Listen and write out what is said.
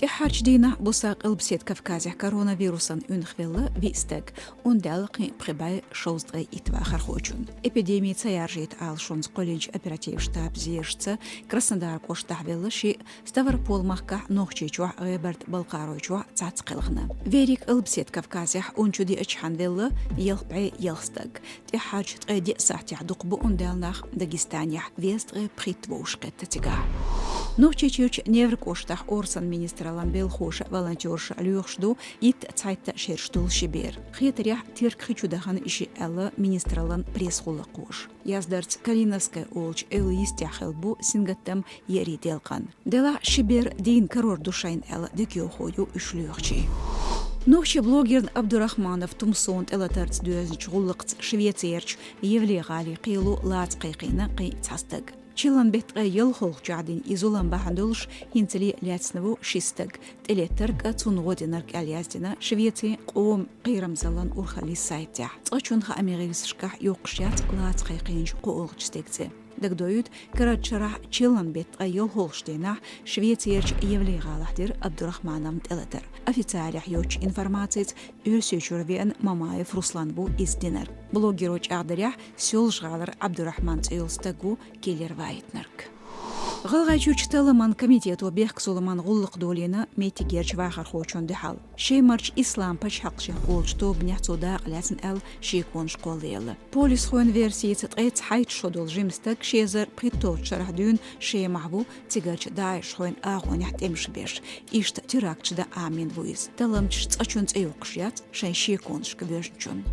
تحرج دينا بوساق البسيت كافكازح كورونا انخفيلا فيستك وندالقي بخباي شوزدغي اتواخر خوچون эпидемия цаяржит алшонс колледж оператив штаб зиршца Краснодар коштахвелла ши Ставрополь махка нохчичуа Реберт Балкаройчуа цацқилгна верик البسيت كافكازح унчуди ачханвелла елпай елстаг تحرج قيدي ساعتي دقبو ундалнах Дагестанях вестре притвошкеттига نوچيچوچ نيفركوشتاخ اورسن министралан белхоша волонтерша люхшду ит цайтта шерштул шибер хитрях тиркхичудахан иши алла министралан пресс-хулакош яздарц Калиновская олч элистяхелбу сингаттам ериделкан дела шибер дин карор душайн алла декёхою үшлүхчи Нохчи блогер Абдурахманов Тумсонт элатарц дюзч гуллыкц Швейцарч Евле Гали қилу лац қиқина қи цастаг Чилан бетqa yıl холчадин изулан бахандулш хинцели ляцнаву шистаг телеттерка цунgodинарк аляздина Швеция қом қирамзалан урхали сайтя цочунха америксшка юқшят лац қиқинч қоолчстекце дагдоют карачара чилан бетqa yıl холштена Швейцарч Евле Галахдир Абдурахманам телетер официалях йоч информациц өсөчүрвен Мамаев Русланбу издинер блогероч агдыря сёлжгалар Абдурахман цейлстагу келер вайтнерк Ғалғайчуч Таламан комитету бех Соломан ғуллық долена метигерч вахар хочон дехал. Шеймарч ислам пачхақши қолчту бняцуда ғлясын әл шейкон шқолдейлы. Полис хуэн версии цитғайц хайт шодол жимстак шезар притот шарахдюн шеймахбу тигач дайш хуэн ағуан яхтемш беш. Ишт тиракчда амин вуиз. Таламч цачун цейоқшят шай шейкон шквежнчун.